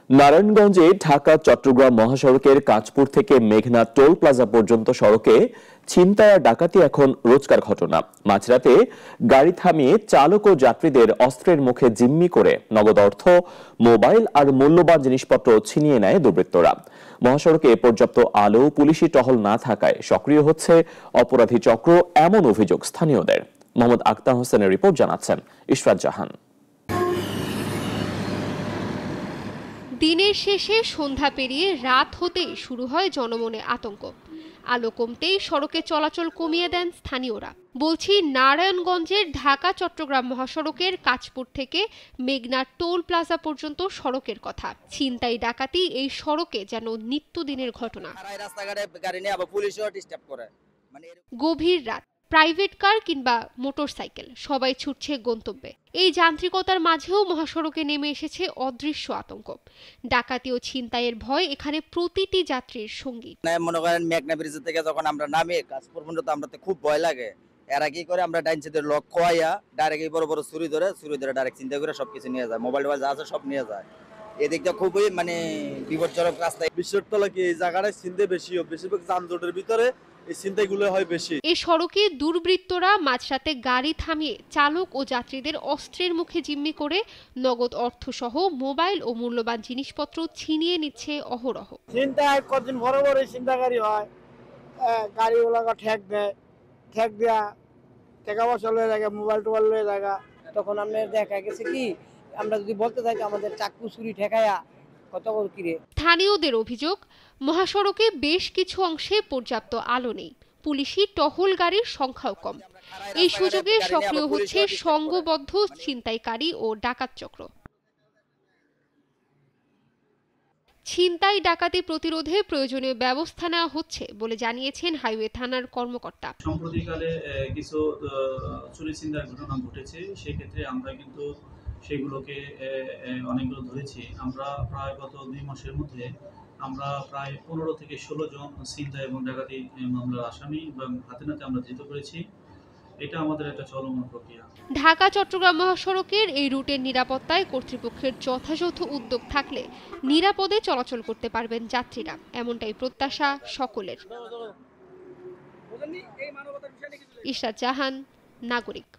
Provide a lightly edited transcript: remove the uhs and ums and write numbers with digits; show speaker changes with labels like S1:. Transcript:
S1: নারায়ণগঞ্জে ঢাকা চট্টগ্রাম মহাসড়কের কাঁচপুর থেকে মেঘনা টোল প্লাজা পর্যন্ত সড়কে ছিনতাই আর ডাকাতি এখন রোজকার ঘটনা। মাঝরাতে গাড়ি থামিয়ে চালক ও যাত্রীদের অস্ত্রের মুখে জিম্মি করে নগদ অর্থ, মোবাইল আর মূল্যবান জিনিসপত্র ছিনিয়ে নেয় দুর্বৃত্তরা। মহাসড়কে পর্যাপ্ত আলো, পুলিশি টহল না থাকায় সক্রিয় হচ্ছে অপরাধী চক্র, এমন অভিযোগ স্থানীয়দের। মোহাম্মদ আক্তার হোসেনের রিপোর্ট, জানাচ্ছেন ইশরাত জাহান।
S2: দিনের শেষে সন্ধ্যা পেরিয়ে রাত হতেই শুরু হয় জনমনে আতঙ্ক। আলো কমতেই সড়কে চলাচল কমিয়ে দেন স্থানীয়রা। বলছি নারায়ণগঞ্জের ঢাকা চট্টগ্রাম মহাসড়কের কাঁচপুর থেকে মেঘনা টোল প্লাজা পর্যন্ত সড়কের কথা। ছিনতাই ডাকাতি এই সড়কে যেন নিত্যদিনের ঘটনা। গভীর রাত, প্রাইভেট কার কিংবা মোটরসাইকেল, সবাই ছুটছে গন্তব্যে। এই যান্ত্রিকতার মাঝেও মহাসড়কে নেমে এসেছে অদৃশ্য আতঙ্ক। ডাকাতি ও ছিনতাইয়ের ভয় এখানে প্রতিটি যাত্রীর সঙ্গী।
S3: মনে করেন মেঘনা ব্রিজ থেকে যখন আমরা নামি কাঁচপুর পর্যন্ত আমরা তো খুব ভয় লাগে। এরা কি করে, আমরা ডাইন সাইডের লক খোয়াইয়া ডাইরেক্ট এই বড় বড় ছুরি ধরে ডাইরেক্ট চিন্তা করে সবকিছু নিয়ে যায়, মোবাইল যা আছে সব নিয়ে যায়। এদিকটা খুবই বিপজ্জনক রাস্তা।
S4: বিশ্বতলা কি এই জায়গাটায় ছিনতাই বেশি, বেশিরভাগ যানজটের ভিতরে এই ছিনতাইগুলো হয় বেশি।
S2: এই সড়কে দুর্বৃত্তরা মাঝরাতে গাড়ি থামিয়ে চালক ও যাত্রীদের অস্ত্রের মুখে জিম্মি করে নগদ অর্থসহ মোবাইল ও মূল্যবান জিনিসপত্র ছিনিয়ে নিচ্ছে অহরহ।
S5: ছিনতাই কতদিন বড় বড় ছিনতাইকারী হয়, গাড়িওয়ালা ঠেক দেয়, ঠেক দেয়া টাকা পয়সা লয়ে যায়, মোবাইল টোবাইল লয়ে যায়। তখন আমরা দেখা গেছে কি, আমরা যদি বলতে থাকি আমাদের চাকু ছুরি ঠেকায়া কত বড় কিরে।
S2: স্থানীয়দের অভিযোগ, মহাসড়কে বেশ কিছু অংশে পর্যাপ্ত আলো নেই, পুলিশি টহল গাড়ির সংখ্যাও কম। এই সুযোগে সক্রিয় হচ্ছে সংঘবদ্ধ ছিনতাইকারী ও ডাকাত চক্র। ছিনতাই ডাকাতি প্রতিরোধে প্রয়োজনীয় ব্যবস্থা নেওয়া হচ্ছে বলে জানিয়েছেন হাইওয়ে থানার কর্মকর্তা।
S6: সম্প্রতিকালে কিছু চুরি ছিনতাইয়ের ঘটনা ঘটেছে, সেক্ষেত্রে আমরা কিন্তু সেগুলোকে অনেকগুলো ধরেছি। আমরা প্রায় গত 2 মাসের মধ্যে আমরা প্রায় 15 থেকে 16 জন ছিনতাই এবং ডাকাতি মামলার আসামি এবং হাতে নাতে আমরা ধৃত করেছি। এটা আমাদের একটা চলমান প্রক্রিয়া।
S2: ঢাকা চট্টগ্রাম মহাসড়কের এই রুটের নিরাপত্তায় কর্তৃপক্ষের যথাযথ উদ্যোগ থাকলে নিরাপদে চলাচল করতে পারবেন যাত্রীরা, এমনটাই প্রত্যাশা সকলের। ইশরাত জাহান, নাগরিক।